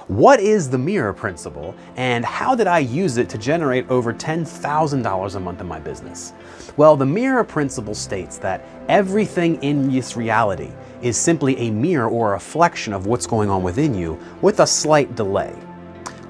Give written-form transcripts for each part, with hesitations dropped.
What is the mirror principle, and how did I use it to generate over $10,000 a month in my business? Well, the mirror principle states that everything in this reality is simply a mirror or a reflection of what's going on within you with a slight delay.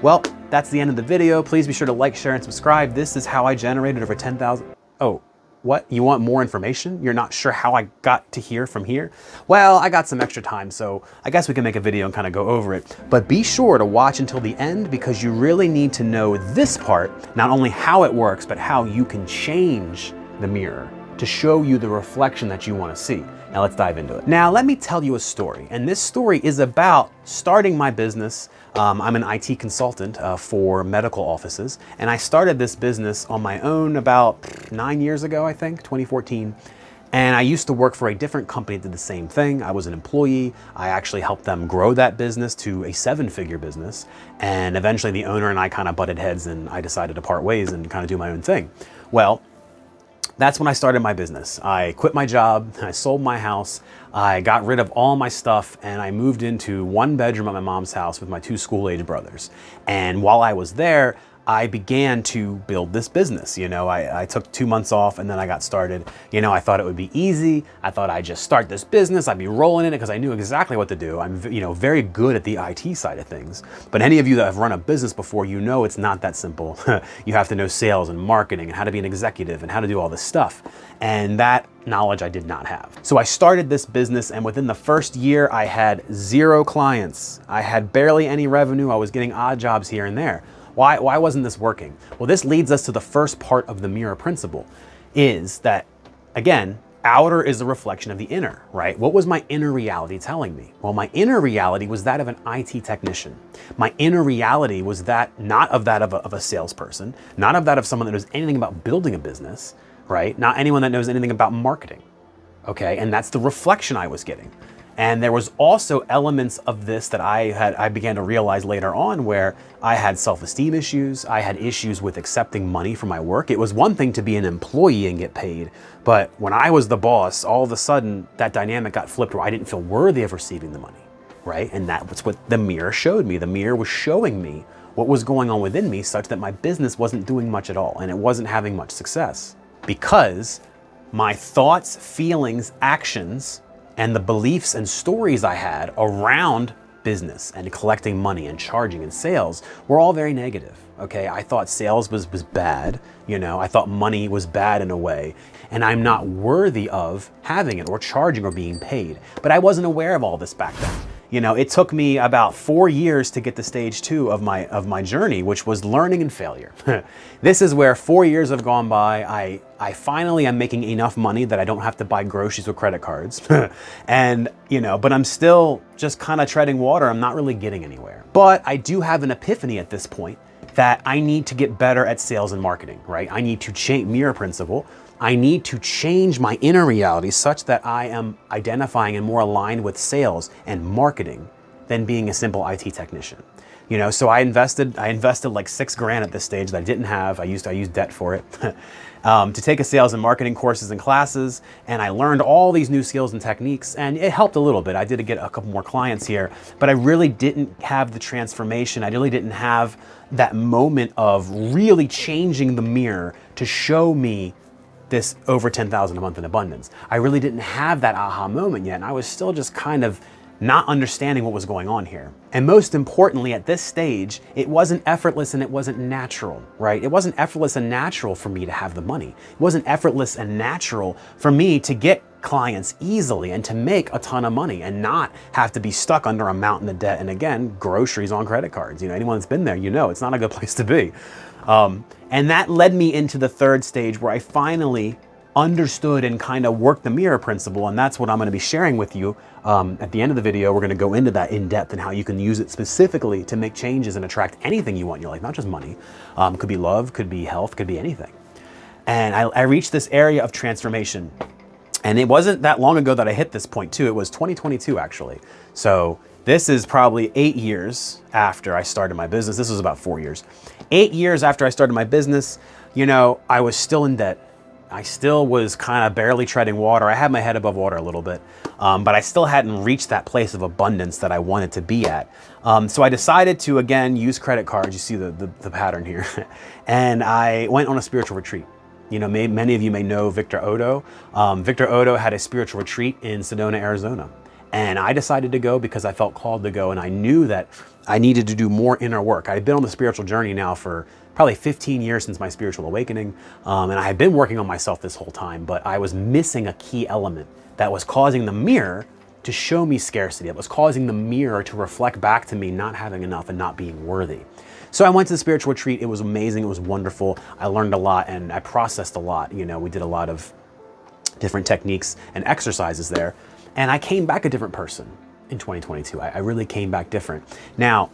Well, that's the end of the video. Please be sure to like, share, and subscribe. This is how I generated over 10,000. Oh, what? You want more information? You're not sure how I got to here from here? Well, I got some extra time, so I guess we can make a video and kind of go over it. But be sure to watch until the end, because you really need to know this part, not only how it works, but how you can change the mirror to show you the reflection that you want to see. Now let's dive into it. Now let me tell you a story, and this story is about starting my business. I'm an IT consultant for medical offices, and I started this business on my own about 9 years ago, I think, 2014. And I used to work for a different company that did the same thing. I was an employee. I actually helped them grow that business to a 7-figure business. And eventually the owner and I kind of butted heads, and I decided to part ways and kind of do my own thing. Well, that's when I started my business. I quit my job, I sold my house, I got rid of all my stuff, and I moved into 1 bedroom at my mom's house with my 2 school-age brothers. And while I was there, I began to build this business. You know, I took 2 months off, and then I got started. You know, I thought it would be easy. I thought I'd just start this business. I'd be rolling in it because I knew exactly what to do. I'm, you know, very good at the IT side of things. But any of you that have run a business before, you know it's not that simple. You have to know sales and marketing and how to be an executive and how to do all this stuff. And that knowledge I did not have. So I started this business, and within the first year, I had 0 clients. I had barely any revenue. I was getting odd jobs here and there. Why wasn't this working? Well, this leads us to the first part of the mirror principle, is that, again, outer is a reflection of the inner, right? What was my inner reality telling me? Well, my inner reality was that of an IT technician. My inner reality was not of a salesperson, not of that of someone that knows anything about building a business, right? Not anyone that knows anything about marketing, okay? And that's the reflection I was getting. And there was also elements of this that I began to realize later on, where I had self-esteem issues. I had issues with accepting money for my work. It was one thing to be an employee and get paid, but when I was the boss, all of a sudden that dynamic got flipped, where I didn't feel worthy of receiving the money, right? And that was what the mirror showed me. The mirror was showing me what was going on within me, such that my business wasn't doing much at all, and it wasn't having much success, because my thoughts, feelings, actions, and the beliefs and stories I had around business and collecting money and charging and sales were all very negative, okay? I thought sales was bad, you know, I thought money was bad in a way, and I'm not worthy of having it or charging or being paid. But I wasn't aware of all this back then. You know, it took me about 4 years to get to stage 2 of my journey, which was learning and failure. This is where 4 years have gone by. I finally am making enough money that I don't have to buy groceries with credit cards. And, you know, but I'm still just kind of treading water. I'm not really getting anywhere. But I do have an epiphany at this point that I need to get better at sales and marketing, right? I need to change mirror principle. I need to change my inner reality such that I am identifying and more aligned with sales and marketing than being a simple IT technician. You know, so I invested like $6,000 at this stage that I didn't have. I used debt for it to take a sales and marketing courses and classes, and I learned all these new skills and techniques, and it helped a little bit. I did get a couple more clients here, but I really didn't have the transformation. I really didn't have that moment of really changing the mirror to show me this over 10,000 a month in abundance. I really didn't have that aha moment yet, and I was still just kind of not understanding what was going on here. And most importantly, at this stage, it wasn't effortless and it wasn't natural, right? It wasn't effortless and natural for me to have the money. It wasn't effortless and natural for me to get clients easily and to make a ton of money and not have to be stuck under a mountain of debt. And again, groceries on credit cards. You know, anyone that's been there, you know, it's not a good place to be. And that led me into the third stage, where I finally understood and kind of worked the mirror principle. And that's what I'm going to be sharing with you at the end of the video. We're going to go into that in depth and how you can use it specifically to make changes and attract anything you want in your life, not just money. Could be love, could be health, could be anything. And I reached this area of transformation. And it wasn't that long ago that I hit this point too. It was 2022 actually. So this is probably 8 years after I started my business. This was about 4 years. 8 years after I started my business, you know, I was still in debt. I still was kind of barely treading water. I had my head above water a little bit, but I still hadn't reached that place of abundance that I wanted to be at. So I decided to, again, use credit cards. You see the pattern here. And I went on a spiritual retreat. You know, many of you may know Victor Odo. Victor Odo had a spiritual retreat in Sedona, Arizona. And I decided to go because I felt called to go, and I knew that I needed to do more inner work. I had been on the spiritual journey now for probably 15 years since my spiritual awakening, and I had been working on myself this whole time, but I was missing a key element that was causing the mirror to show me scarcity. It was causing the mirror to reflect back to me not having enough and not being worthy. So I went to the spiritual retreat. It was amazing. It was wonderful. I learned a lot and I processed a lot. You know, we did a lot of different techniques and exercises there. And I came back a different person in 2022. I really came back different. Now,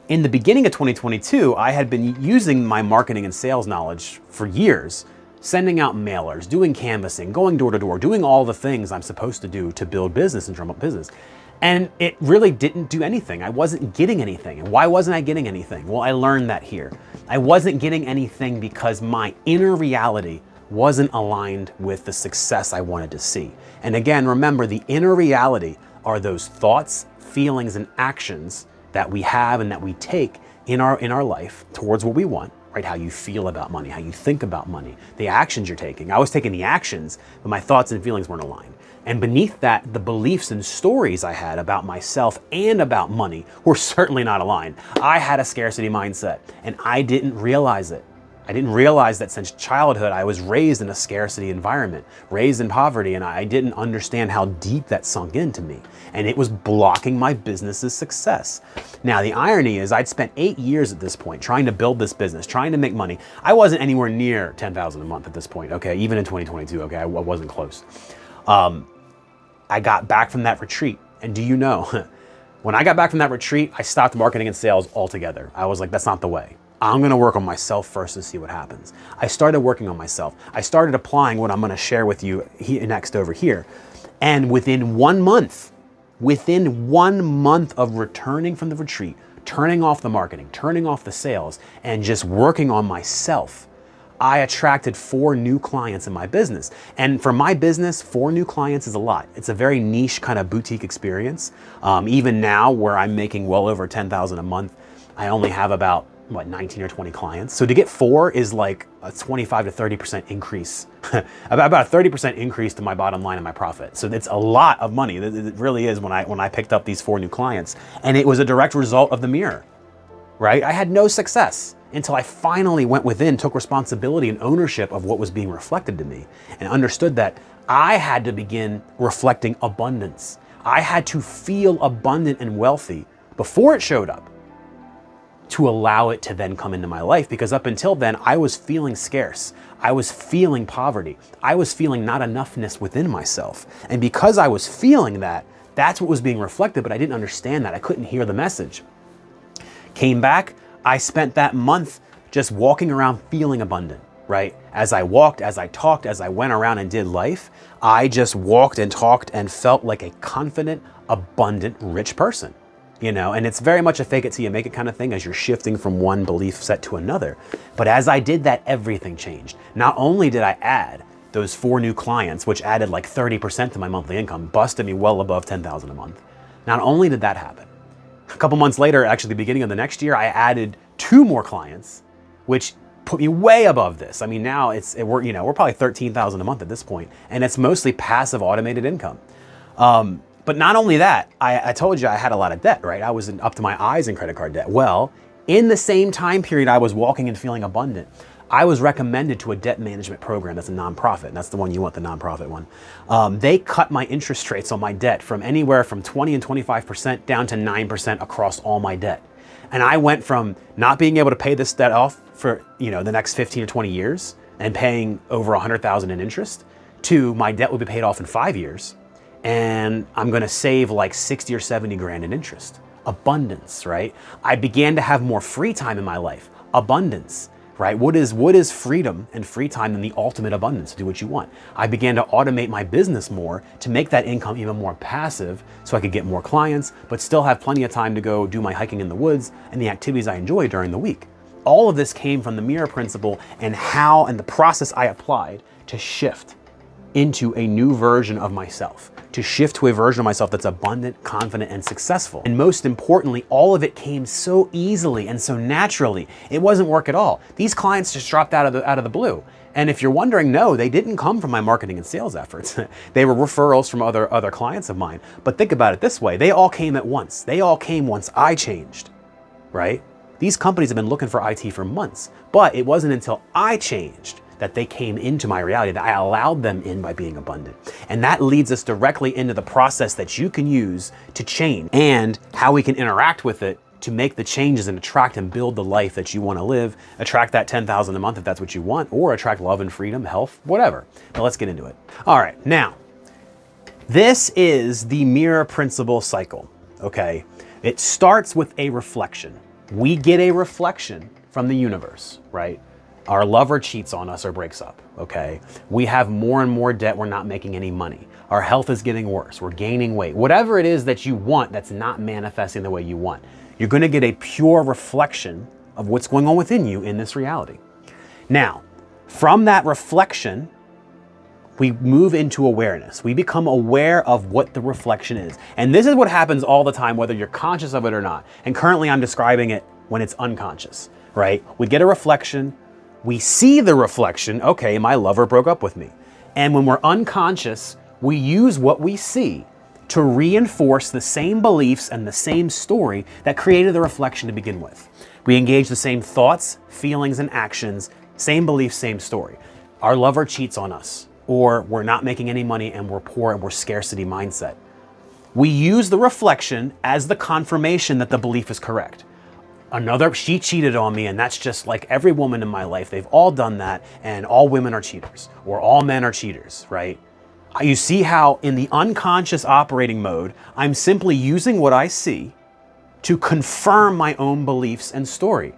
in the beginning of 2022, I had been using my marketing and sales knowledge for years, sending out mailers, doing canvassing, going door to door, doing all the things I'm supposed to do to build business and drum up business. And it really didn't do anything. I wasn't getting anything. And why wasn't I getting anything? Well, I learned that here. I wasn't getting anything because my inner reality wasn't aligned with the success I wanted to see. And again, remember, the inner reality are those thoughts, feelings, and actions that we have and that we take in our life towards what we want, right? How you feel about money, how you think about money, the actions you're taking. I was taking the actions, but my thoughts and feelings weren't aligned. And beneath that, the beliefs and stories I had about myself and about money were certainly not aligned. I had a scarcity mindset, and I didn't realize it. I didn't realize that since childhood, I was raised in a scarcity environment, raised in poverty, and I didn't understand how deep that sunk into me. And it was blocking my business's success. Now, the irony is I'd spent 8 years at this point trying to build this business, trying to make money. I wasn't anywhere near $10,000 a month at this point, okay? Even in 2022, okay? I wasn't close. I got back from that retreat, and do you know, when I got back from that retreat, I stopped marketing and sales altogether. I was like, that's not the way. I'm gonna work on myself first and see what happens. I started working on myself. I started applying what I'm gonna share with you next over here. And within 1 month of returning from the retreat, turning off the marketing, turning off the sales, and just working on myself, I attracted 4 new clients in my business. And for my business, 4 new clients is a lot. It's a very niche kind of boutique experience. Even now, where I'm making well over $10,000 a month, I only have about 19 or 20 clients. So to get 4 is like a 25 to 30% increase, about a 30% increase to my bottom line and my profit. So it's a lot of money. It really is when I picked up these 4 new clients. And it was a direct result of the mirror, right? I had no success until I finally went within, took responsibility and ownership of what was being reflected to me, and understood that I had to begin reflecting abundance. I had to feel abundant and wealthy before it showed up, to allow it to then come into my life, because up until then, I was feeling scarce. I was feeling poverty. I was feeling not enoughness within myself. And because I was feeling that, that's what was being reflected, but I didn't understand that. I couldn't hear the message. Came back, I spent that month just walking around feeling abundant, right? As I walked, as I talked, as I went around and did life, I just walked and talked and felt like a confident, abundant, rich person. You know, and it's very much a fake it till you make it kind of thing as you're shifting from one belief set to another. But as I did that, everything changed. Not only did I add those 4 new clients, which added like 30% to my monthly income, busted me well above $10,000 a month. Not only did that happen, a couple months later, actually the beginning of the next year, I added 2 more clients, which put me way above this. I mean, now we're probably $13,000 a month at this point, and it's mostly passive automated income. But not only that, I told you I had a lot of debt, right? I was up to my eyes in credit card debt. Well, in the same time period I was walking and feeling abundant, I was recommended to a debt management program that's a nonprofit. And that's the one you want, the nonprofit one. They cut my interest rates on my debt from anywhere from 20 and 25% down to 9% across all my debt. And I went from not being able to pay this debt off for the next 15 or 20 years and paying over $100,000 in interest to my debt will be paid off in 5 years. And I'm gonna save like 60 or 70 grand in interest. Abundance, right? I began to have more free time in my life. Abundance, right? What is freedom and free time than the ultimate abundance to do what you want? I began to automate my business more to make that income even more passive so I could get more clients, but still have plenty of time to go do my hiking in the woods and the activities I enjoy during the week. all of this came from the mirror principle and the process I applied to shift into a new version of myself, to shift to a version of myself that's abundant, confident, and successful. And most importantly, all of it came so easily and so naturally. It wasn't work at all. These clients just dropped out of the blue. And if you're wondering, no, they didn't come from my marketing and sales efforts. They were referrals from other clients of mine. But think about it this way. They all came at once. They all came once I changed, right? These companies have been looking for IT for months, but it wasn't until I changed that they came into my reality, that I allowed them in by being abundant. And that leads us directly into the process that you can use to change and how we can interact with it to make the changes and attract and build the life that you want to live, attract that 10,000 a month if that's what you want, or attract love and freedom, health, whatever. But let's get into it. All right, now, this is the mirror principle cycle, okay? It starts with a reflection. We get a reflection from the universe, right? Our lover cheats on us or breaks up, okay? We have more and more debt, we're not making any money. Our health is getting worse, we're gaining weight. Whatever it is that you want that's not manifesting the way you want, you're gonna get a pure reflection of what's going on within you in this reality. Now, from that reflection, we move into awareness. We become aware of what the reflection is. And this is what happens all the time, whether you're conscious of it or not. And currently I'm describing it when it's unconscious, right? We get a reflection, we see the reflection, okay, my lover broke up with me. And when we're unconscious, we use what we see to reinforce the same beliefs and the same story that created the reflection to begin with. We engage the same thoughts, feelings, and actions, same beliefs, same story. Our lover cheats on us, or we're not making any money and we're poor and we're scarcity mindset. We use the reflection as the confirmation that the belief is correct. She cheated on me, and that's just like every woman in my life. They've all done that, and all women are cheaters, or all men are cheaters, right? You see how in the unconscious operating mode, I'm simply using what I see to confirm my own beliefs and story.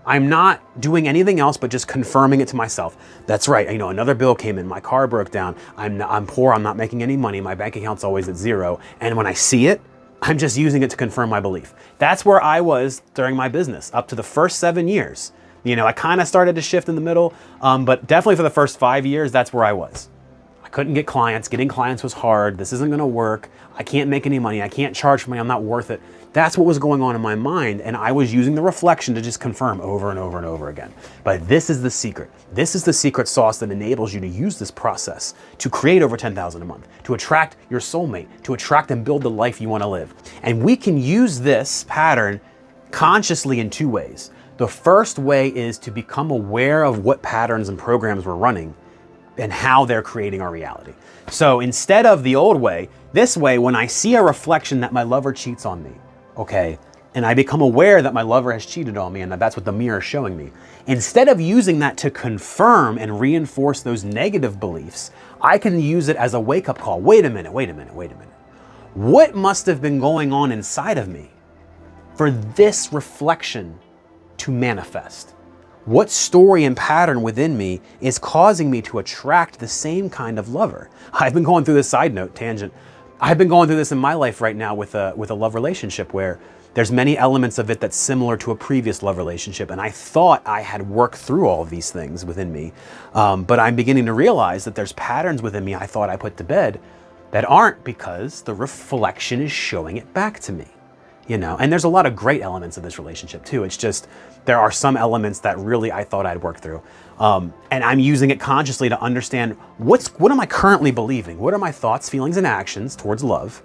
I'm not doing anything else but just confirming it to myself. That's right, another bill came in, my car broke down, I'm poor, I'm not making any money, my bank account's always at zero, and when I see it, I'm just using it to confirm my belief. That's where I was during my business, up to the first 7 years. I kind of started to shift in the middle, but definitely for the first 5 years, that's where I was. I couldn't get clients. Getting clients was hard. This isn't gonna work. I can't make any money. I can't charge for money. I'm not worth it. That's what was going on in my mind, and I was using the reflection to just confirm over and over and over again. But this is the secret. This is the secret sauce that enables you to use this process to create over 10,000 a month, to attract your soulmate, to attract and build the life you want to live. And we can use this pattern consciously in two ways. The first way is to become aware of what patterns and programs we're running and how they're creating our reality. So instead of the old way, this way, when I see a reflection that my lover cheats on me, okay, and I become aware that my lover has cheated on me and that's what the mirror is showing me, instead of using that to confirm and reinforce those negative beliefs, I can use it as a wake-up call. Wait a minute. What must have been going on inside of me for this reflection to manifest? What story and pattern within me is causing me to attract the same kind of lover? I've been going through this side note, tangent. I've been going through this in my life right now with a love relationship where there's many elements of it that's similar to a previous love relationship. And I thought I had worked through all of these things within me. But I'm beginning to realize that there's patterns within me I thought I put to bed that aren't, because the reflection is showing it back to me. And there's a lot of great elements of this relationship too. It's just, there are some elements that really I thought I'd worked through. And I'm using it consciously to understand what am I currently believing? What are my thoughts, feelings, and actions towards love?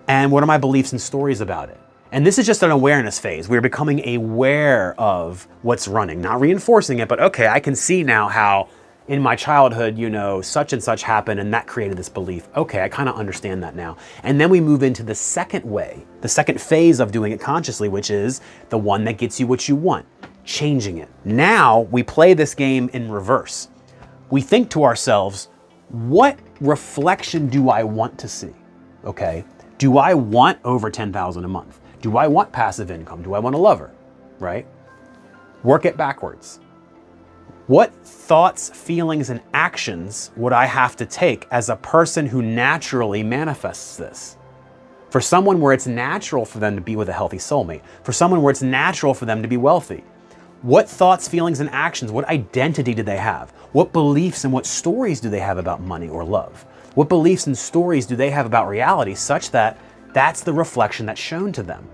And what are my beliefs and stories about it? And this is just an awareness phase. We're becoming aware of what's running, not reinforcing it, but okay, I can see now how in my childhood, such and such happened and that created this belief. Okay, I kind of understand that now. And then we move into the second way, the second phase of doing it consciously, which is the one that gets you what you want, changing it. Now we play this game in reverse. We think to ourselves, what reflection do I want to see? Okay, do I want over 10,000 a month? Do I want passive income? Do I want a lover, right? Work it backwards. What thoughts, feelings, and actions would I have to take as a person who naturally manifests this? For someone where it's natural for them to be with a healthy soulmate, for someone where it's natural for them to be wealthy, What thoughts, feelings, and actions, what identity do they have? What beliefs and what stories do they have about money or love? What beliefs and stories do they have about reality such that that's the reflection that's shown to them?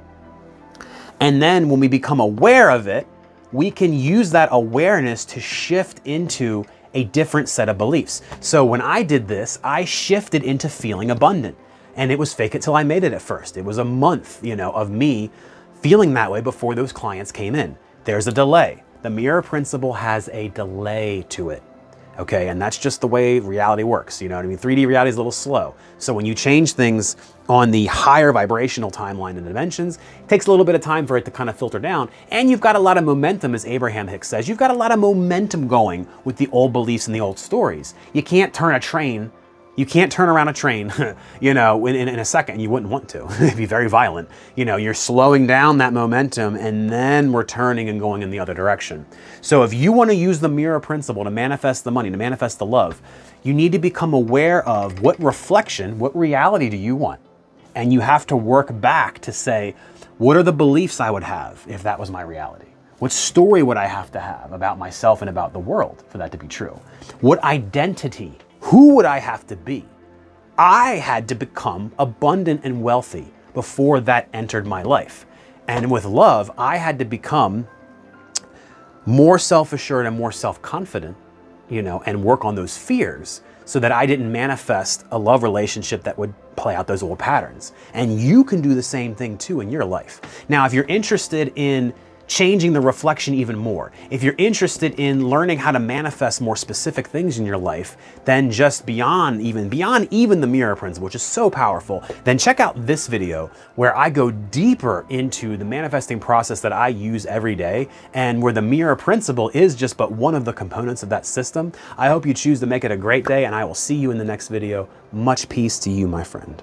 And then when we become aware of it, we can use that awareness to shift into a different set of beliefs. So when I did this, I shifted into feeling abundant. And it was fake it till I made it at first. It was a month, of me feeling that way before those clients came in. There's a delay. The mirror principle has a delay to it. Okay, and that's just the way reality works. You know what I mean? 3D reality is a little slow. So when you change things on the higher vibrational timeline and dimensions, it takes a little bit of time for it to kind of filter down. And you've got a lot of momentum, as Abraham Hicks says. You've got a lot of momentum going with the old beliefs and the old stories. You can't turn around a train, in a second. You wouldn't want to. It'd be very violent. You're slowing down that momentum and then we're turning and going in the other direction. So if you want to use the mirror principle to manifest the money, to manifest the love, you need to become aware of what reflection, what reality do you want? And you have to work back to say, what are the beliefs I would have if that was my reality? What story would I have to have about myself and about the world for that to be true? What identity? Who would I have to be? I had to become abundant and wealthy before that entered my life. And with love, I had to become more self-assured and more self-confident, and work on those fears so that I didn't manifest a love relationship that would play out those old patterns. And you can do the same thing too in your life. Now, if you're interested in changing the reflection even more, if you're interested in learning how to manifest more specific things in your life than just beyond even the mirror principle, which is so powerful, then check out this video where I go deeper into the manifesting process that I use every day and where the mirror principle is just but one of the components of that system. I hope you choose to make it a great day, and I will see you in the next video. Much peace to you, my friend.